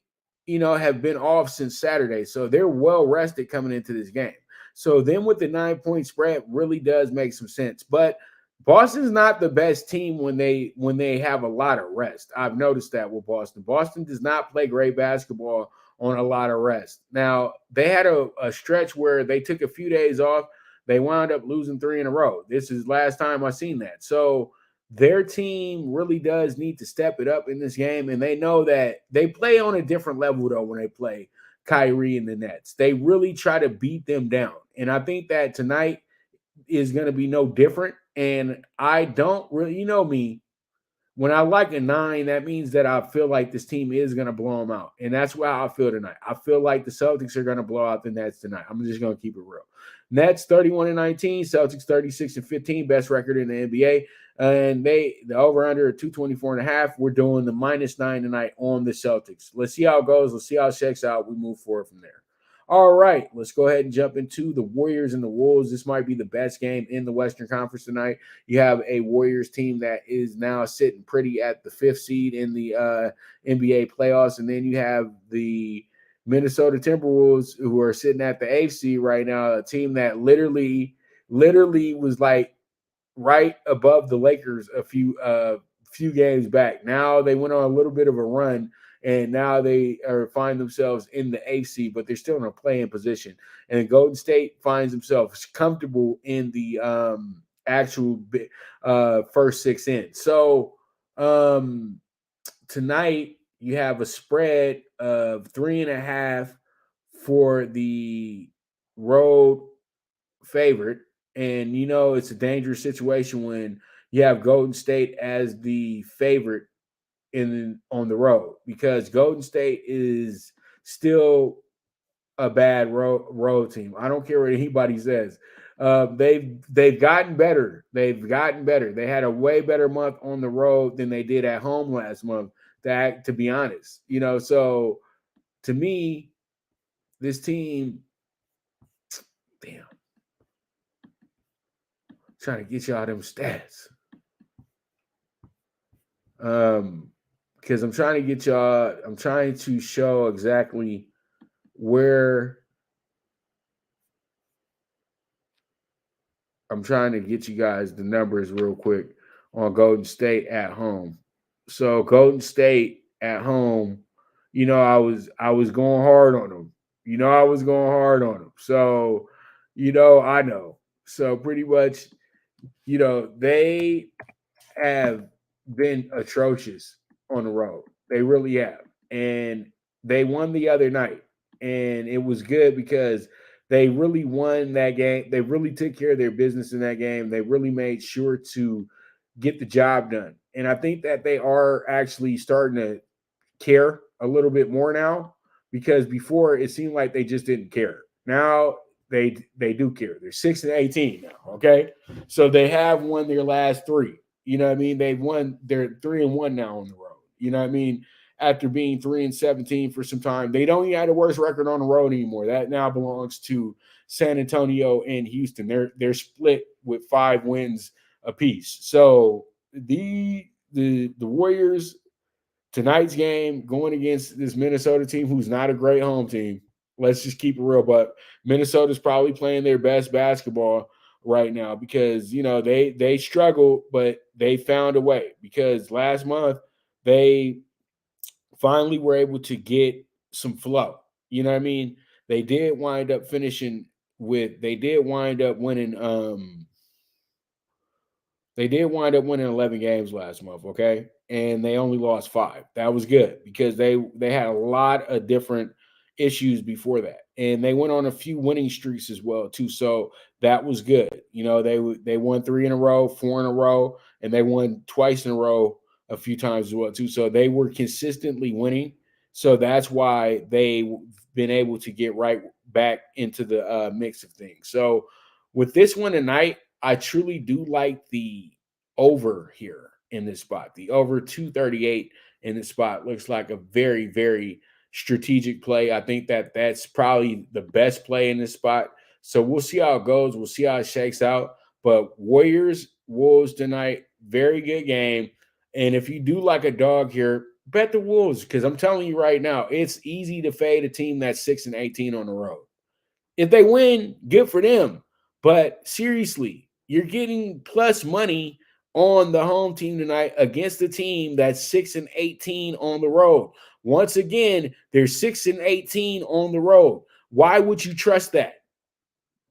have been off since Saturday. So they're well rested coming into this game. So then with the 9-point spread really does make some sense. But Boston's not the best team when they have a lot of rest. I've noticed that with Boston. Boston does not play great basketball on a lot of rest. Now, they had a stretch where they took a few days off. They wound up losing 3 in a row. This is last time I've seen that. So their team really does need to step it up in this game, and they know that they play on a different level, though, when they play Kyrie and the Nets. They really try to beat them down, and I think that tonight is going to be no different. And I don't really, me, when I like a 9, that means that I feel like this team is going to blow them out. And that's why I feel tonight. I feel like the Celtics are going to blow out the Nets tonight. I'm just going to keep it real. Nets 31-19, Celtics 36-15, best record in the NBA. And the over-under 224.5. We're doing the -9 tonight on the Celtics. Let's see how it goes. Let's see how it checks out. We move forward from there. All right, let's go ahead and jump into the Warriors and the Wolves. This might be the best game in the Western Conference tonight. You have a Warriors team that is now sitting pretty at the 5th seed in the NBA playoffs, and then you have the Minnesota Timberwolves, who are sitting at the 8th seed right now, a team that literally was like right above the Lakers a few games back. Now they went on a little bit of a run, and now they find themselves in the 8th seed, but they're still in a play-in position. And Golden State finds themselves comfortable in the actual first 6 in. So tonight you have a spread of 3.5 for the road favorite. And, it's a dangerous situation when you have Golden State as the favorite on the road, because Golden State is still a bad road team. I don't care what anybody says. They've gotten better. They had a way better month on the road than they did at home last month, to be honest. So to me, this team, damn, trying to get y'all them stats. Because I'm trying to show exactly where I'm trying to get you guys the numbers real quick on Golden State at home. So Golden State at home, I was going hard on them. So, I know. So pretty much, they have been atrocious on the road. They really have. And they won the other night. And it was good because they really won that game. They really took care of their business in that game. They really made sure to get the job done. And I think that they are actually starting to care a little bit more now, because before it seemed like they just didn't care. Now they do care. They're 6-18 now, okay? So they have won their last 3. You know what I mean? They're 3-1 now on the road. You know what I mean? After being 3-17 for some time, they don't even have the worst record on the road anymore. That now belongs to San Antonio and Houston. They're split with 5 wins apiece. So the Warriors, tonight's game, going against this Minnesota team who's not a great home team. Let's just keep it real. But Minnesota's probably playing their best basketball right now, because they struggled, but they found a way, because last month they finally were able to get some flow. You know what I mean? They did wind up winning 11 games last month, okay? And they only lost 5. That was good, because they had a lot of different issues before that. And they went on a few winning streaks as well, too. So that was good. They won 3 in a row, 4 in a row, and they won twice in a row a few times as well, too. So they were consistently winning. So that's why they've been able to get right back into the mix of things. So with this one tonight, I truly do like the over here in this spot. The over 238 in this spot looks like a very, very strategic play. I think that's probably the best play in this spot. So we'll see how it goes. We'll see how it shakes out. But Warriors, Wolves tonight, very good game. And if you do like a dog here, bet the Wolves, because I'm telling you right now, it's easy to fade a team that's 6-18 on the road. If they win, good for them. But seriously, you're getting plus money on the home team tonight against a team that's 6-18 on the road. Once again, they're 6-18 on the road. Why would you trust that?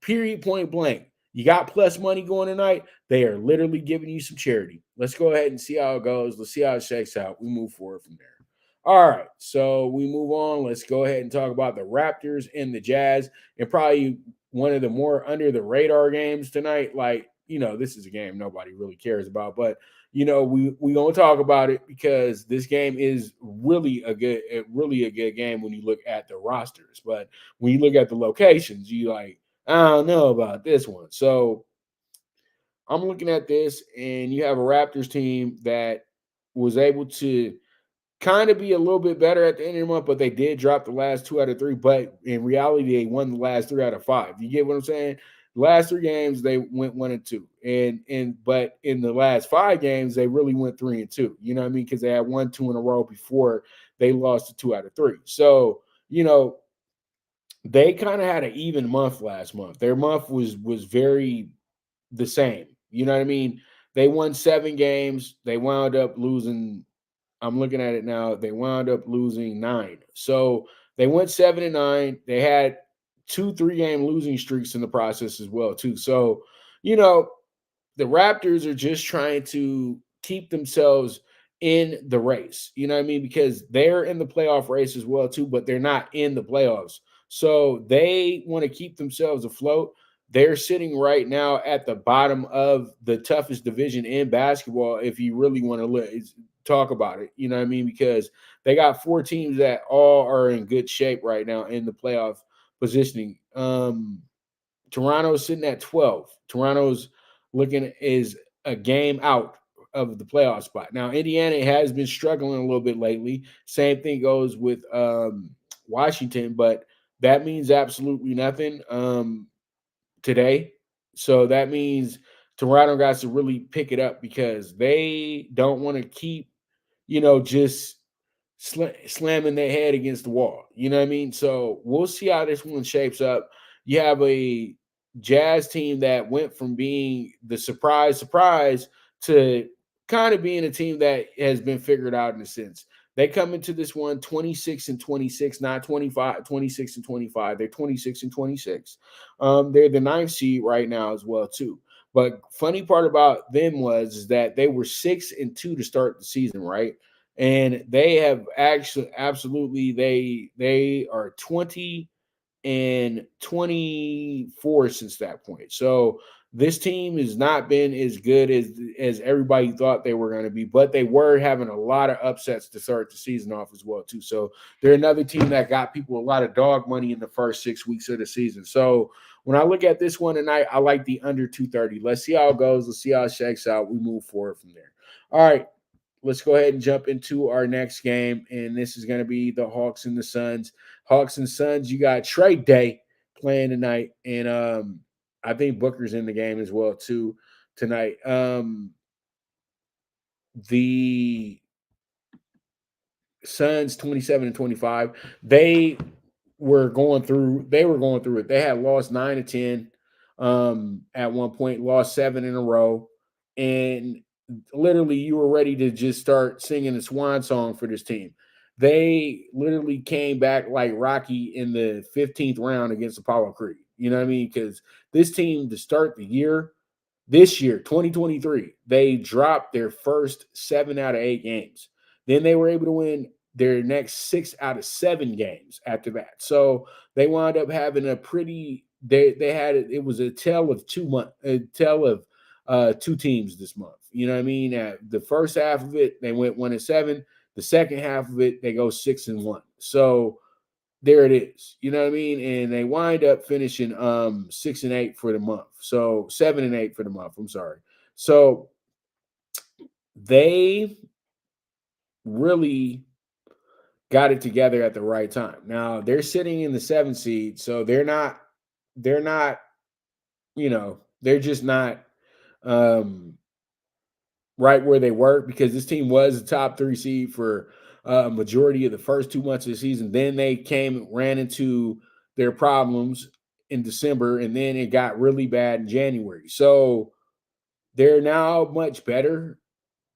Period, point blank. You got plus money going tonight. They are literally giving you some charity. Let's go ahead and see how it goes. Let's see how it shakes out. We move forward from there. All right, so we move on. Let's go ahead and talk about the Raptors and the Jazz, and probably one of the more under the radar games tonight. Like, this is a game nobody really cares about, but we gonna talk about it because this game is really a good game when you look at the rosters. But when you look at the locations, you like, I don't know about this one. So I'm looking at this, and you have a Raptors team that was able to kind of be a little bit better at the end of the month, but they did drop the last 2 out of 3. But in reality, they won the last 3 out of 5. You get what I'm saying? The last 3 games they went 1-2, but in the last 5 games they really went 3-2. You know what I mean? Because they had 1-2 in a row before they lost to 2 out of 3. So they kind of had an even month last month. Their month was very the same. You know what I mean? They won 7 games. They wound up losing. I'm looking at it now. They wound up losing 9. So they went 7-9. They had 2 3-game losing streaks in the process as well, too. So, the Raptors are just trying to keep themselves in the race. You know what I mean? Because they're in the playoff race as well, too, but they're not in the playoffs. So they want to keep themselves afloat. They're sitting right now at the bottom of the toughest division in basketball, if you really want to talk about it. You know what I mean? Because they got 4 teams that all are in good shape right now in the playoff positioning. Toronto's sitting at 12. Toronto's is a game out of the playoff spot. Now, Indiana has been struggling a little bit lately. Same thing goes with Washington, but that means absolutely nothing today. So that means Toronto got to really pick it up because they don't want to keep, just slamming their head against the wall. You know what I mean? So we'll see how this one shapes up. You have a Jazz team that went from being the surprise to kind of being a team that has been figured out in a sense. They come into this one 26-26, not 25, 26-25. They're 26-26. They're the 9th seed right now as well, too. But funny part about them is that they were 6-2 to start the season, right? And they have absolutely they are 20-24 since that point. So this team has not been as good as everybody thought they were going to be, but they were having a lot of upsets to start the season off as well, too. So they're another team that got people a lot of dog money in the first 6 weeks of the season. So when I look at this one tonight, I like the under 230. Let's see how it goes. Let's see how it shakes out. We move forward from there. All right. Let's go ahead and jump into our next game, and this is going to be the Hawks and the Suns. Hawks and Suns, you got Trade Day playing tonight, and I think Booker's in the game as well too tonight. The Suns 27-25. They were going through it. They had lost 9-10 at one point, lost 7 in a row, and literally you were ready to just start singing the swan song for this team. They literally came back like Rocky in the 15th round against Apollo Creed. You know what I mean? Because this team, to start the year, this year, 2023, they dropped their first 7 out of 8 games. Then they were able to win their next 6 out of 7 games after that. So they wound up having a pretty it was a tale of 2 teams this month. You know what I mean? The first half of it, they went 1-7. The second half of it, they go 6-1. So there it is. You know what I mean? And they wind up finishing 6-8 for the month. So 7-8 for the month. I'm sorry. So they really got it together at the right time. Now they're sitting in the 7th seed, so they're not, they're just not right where they were, because this team was a top 3 seed for a majority of the first 2 months of the season. Then they ran into their problems in December, and then it got really bad in January. So they're now much better,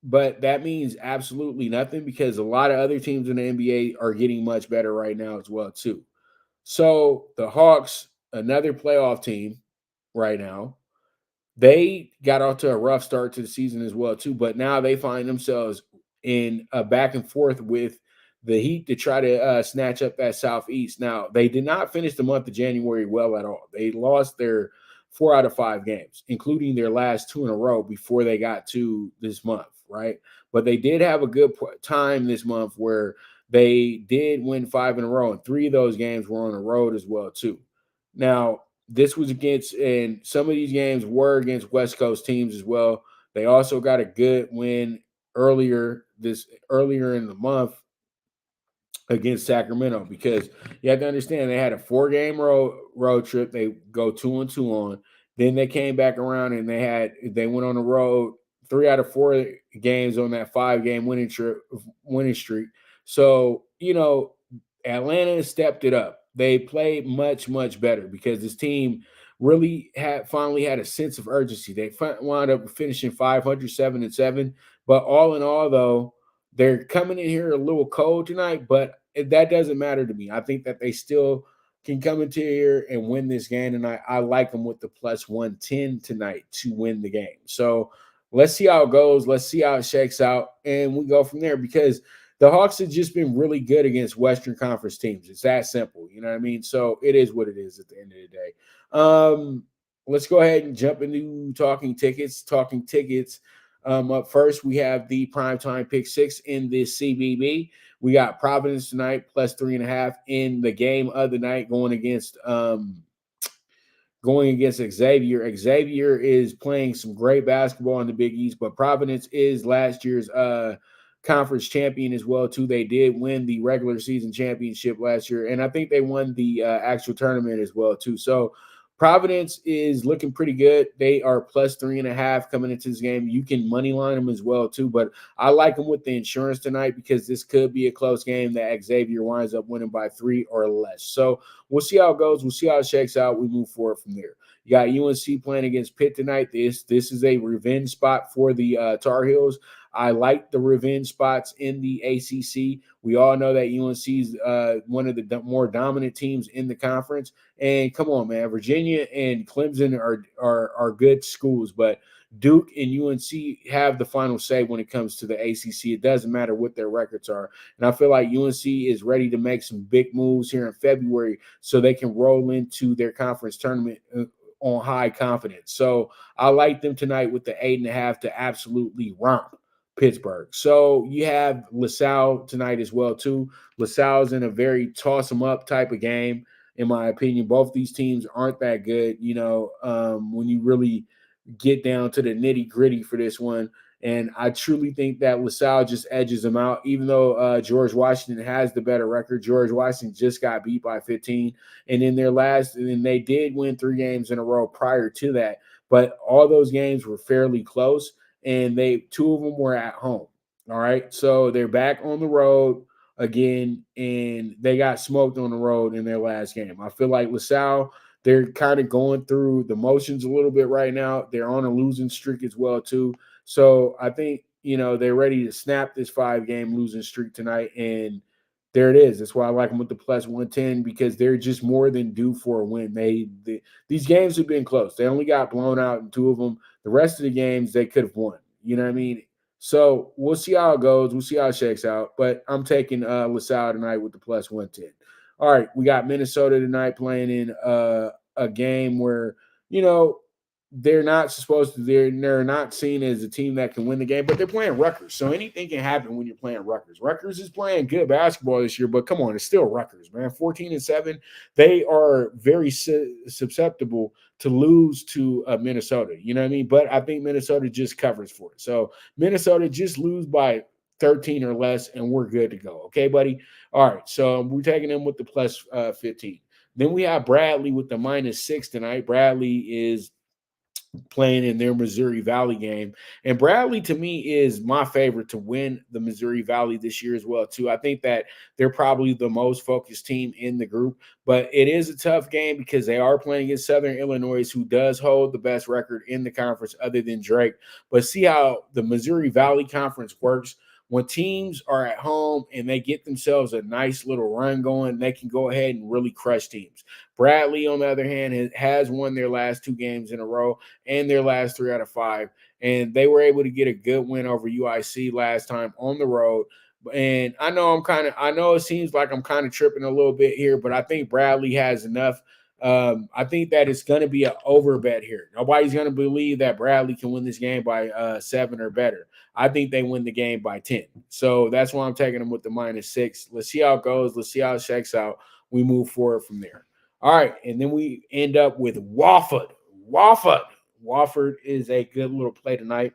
but that means absolutely nothing, because a lot of other teams in the NBA are getting much better right now as well too. So the Hawks, another playoff team right now, they got off to a rough start to the season as well too, but now they find themselves in a back and forth with the Heat to try to snatch up that Southeast. Now, they did not finish the month of January well at all. They lost their 4 out of 5 games, including their last 2 in a row before they got to this month, right? But they did have a good time this month where they did win 5 in a row, and 3 of those games were on the road as well too. Now, this was against, and some of these games were against West Coast teams as well. They also got a good win earlier in the month against Sacramento, because you have to understand they had a 4-game road trip. They go 2-2 on. Then they came back around and they went on the road 3 out of 4 games on that 5-game winning streak. So, Atlanta stepped it up. They played much, much better, because this team really finally had a sense of urgency. They wound up finishing 507-7. But all in all, though, they're coming in here a little cold tonight, but that doesn't matter to me. I think that they still can come into here and win this game, and I like them with the plus 110 tonight to win the game. So let's see how it goes. Let's see how it shakes out, and we go from there, because the Hawks have just been really good against Western Conference teams. It's that simple. You know what I mean? So it is what it is at the end of the day. Let's go ahead and jump into talking tickets. Up first, we have the PrimeTime PK6 in the CBB. We got Providence tonight, plus 3.5 in the game of the night, going against Xavier. Xavier is playing some great basketball in the Big East, but Providence is last year's conference champion as well too. They did win the regular season championship last year, and I think they won the actual tournament as well too. So Providence is looking pretty good. They are plus 3.5 coming into this game. You can money line them as well too, but I like them with the insurance tonight, because this could be a close game that Xavier winds up winning by 3 or less. So we'll see how it goes. We'll see how it shakes out. We move forward from there. You got UNC playing against Pitt tonight. This is a revenge spot for the Tar Heels. I like the revenge spots in the ACC. We all know that UNC is one of the more dominant teams in the conference. And come on, man, Virginia and Clemson are good schools, but Duke and UNC have the final say when it comes to the ACC. It doesn't matter what their records are. And I feel like UNC is ready to make some big moves here in February so they can roll into their conference tournament on high confidence. So I like them tonight with the 8.5 to absolutely romp Pittsburgh. So you have LaSalle tonight as well too. LaSalle's in a very toss them up type of game, in my opinion. Both these teams aren't that good, when you really get down to the nitty gritty for this one. And I truly think that LaSalle just edges them out, even though George Washington has the better record. George Washington just got beat by 15. And in and they did win 3 games in a row prior to that. But all those games were fairly close, and 2 of them were at home. All right. So they're back on the road again, and they got smoked on the road in their last game. I feel like LaSalle, they're kind of going through the motions a little bit right now. They're on a losing streak as well too. So I think, they're ready to snap this 5-game losing streak tonight. And there it is. That's why I like them with the plus 110, because they're just more than due for a win. These games have been close. They only got blown out in 2 of them. The rest of the games they could have won. You know what I mean? So we'll see how it goes. We'll see how it shakes out. But I'm taking LaSalle tonight with the plus 110. All right, we got Minnesota tonight playing in a game where, they're not supposed to, they're not seen as a team that can win the game, but they're playing Rutgers. So anything can happen when you're playing Rutgers. Rutgers is playing good basketball this year, but come on, it's still Rutgers, man. 14-7. They are very susceptible to lose to Minnesota. You know what I mean? But I think Minnesota just covers for it. So Minnesota just lose by 13 or less, and we're good to go. Okay, buddy? All right, so we're taking them with the plus 15. Then we have Bradley with the -6 tonight. Bradley is playing in their Missouri Valley game. And Bradley, to me, is my favorite to win the Missouri Valley this year as well, too. I think that they're probably the most focused team in the group, but it is a tough game because they are playing against Southern Illinois, who does hold the best record in the conference other than Drake. But see how the Missouri Valley Conference works. When teams are at home and they get themselves a nice little run going, they can go ahead and really crush teams. Bradley, on the other hand, has won their last 2 games in a row and their last 3 out of 5. And they were able to get a good win over UIC last time on the road. And I know it seems like I'm kind of tripping a little bit here, but I think Bradley has enough. I think that it's going to be an over bet here. Nobody's going to believe that Bradley can win this game by 7 or better. I think they win the game by 10. So that's why I'm taking them with the -6. Let's see how it goes. Let's see how it shakes out. We move forward from there. All right, and then we end up with Wofford. Wofford is a good little play tonight.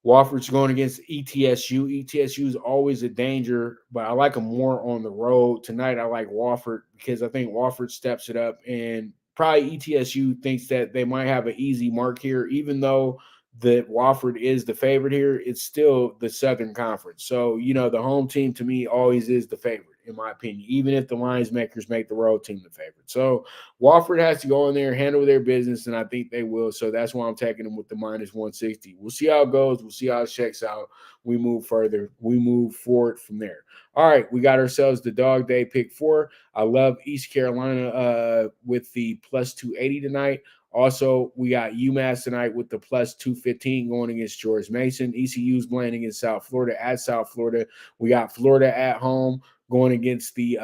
Wofford's going against ETSU. ETSU is always a danger, but I like them more on the road. Tonight, I like Wofford because I think Wofford steps it up, and probably ETSU thinks that they might have an easy mark here, even though that Wofford is the favorite here. It's still the Southern Conference. So, the home team to me always is the favorite, in my opinion, even if the lines makers make the road team the favorite. So Wofford has to go in there, handle their business, and I think they will. So that's why I'm taking them with the -160. We'll see how it goes. We'll see how it checks out. We move further. We move forward from there. All right, we got ourselves the DogDay PK4. I love East Carolina with the +280 tonight. Also, we got UMass tonight with the +215 going against George Mason. ECU's playing against South Florida at South Florida. We got Florida at home going against the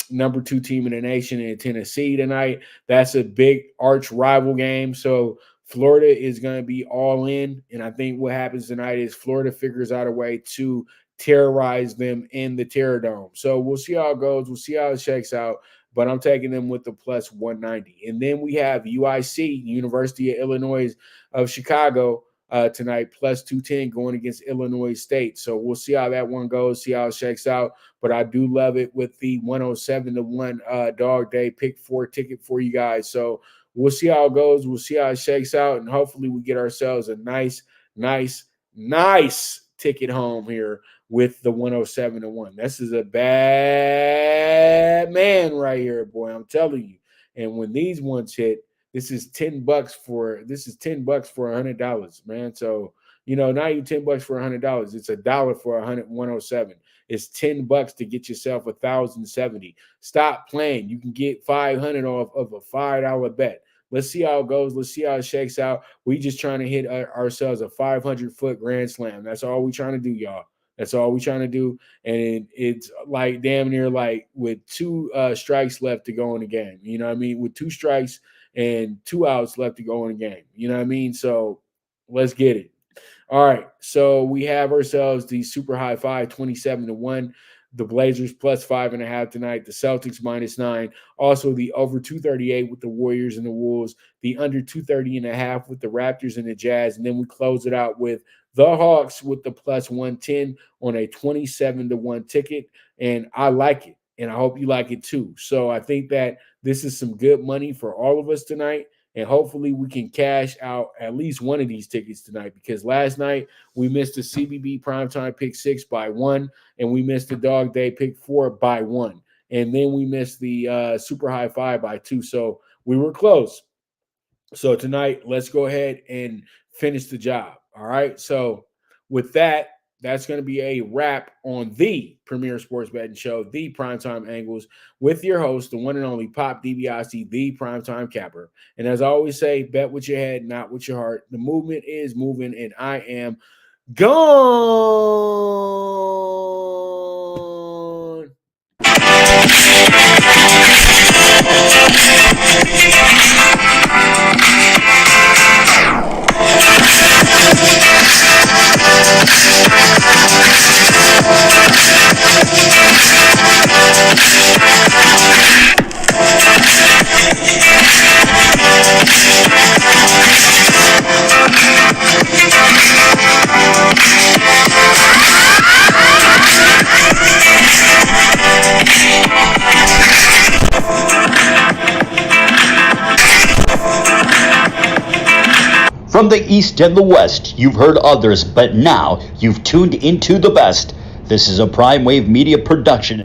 number 2 team in the nation in Tennessee tonight. That's a big arch rival game. So Florida is going to be all in. And I think what happens tonight is Florida figures out a way to terrorize them in the Terror Dome. So we'll see how it goes. We'll see how it shakes out. But I'm taking them with the +190. And then we have UIC, University of Illinois of Chicago, tonight, +210 going against Illinois State. So we'll see how that one goes, see how it shakes out. But I do love it with the 107-1 DogDay PK4 ticket for you guys. So we'll see how it goes. We'll see how it shakes out. And hopefully we get ourselves a nice ticket home here with the 107-1. This is a bad man right here, boy. I'm telling you. And when these ones hit, this is $10 for $100, man. So, not even $10 for $100. It's $1 for 107. It's $10 to get yourself 1,070. Stop playing. You can get 500 off of a $5 bet. Let's see how it goes. Let's see how it shakes out. We just trying to hit ourselves a 500-foot grand slam. That's all we trying to do, y'all. That's all we trying to do. And it's like damn near like with 2 strikes left to go in the game. You know what I mean? With 2 strikes and 2 outs left to go in the game. You know what I mean? So let's get it. All right. So we have ourselves the super high 27-1. The Blazers +5.5 tonight. The Celtics -9. Also the over 238 with the Warriors and the Wolves. The under 230.5 with the Raptors and the Jazz. And then we close it out with the Hawks with the +110 on a 27-1 ticket. And I like it. And I hope you like it too. So I think that this is some good money for all of us tonight. And hopefully we can cash out at least one of these tickets tonight, because last night we missed the CBB PrimeTime PK6 by 1, and we missed the DogDay PK4 by 1. And then we missed the Super High 5 by 2. So we were close. So tonight, let's go ahead and finish the job. All right. So with that, that's going to be a wrap on the premier sports betting show, the PrimeTime Angles, with your host, the one and only Pop DiBiase, the PrimeTime Capper. And as I always say, bet with your head, not with your heart. The movement is moving, and I am gone. From the East and the West, you've heard others, but now you've tuned into the best. This is a Prime Wave Media production.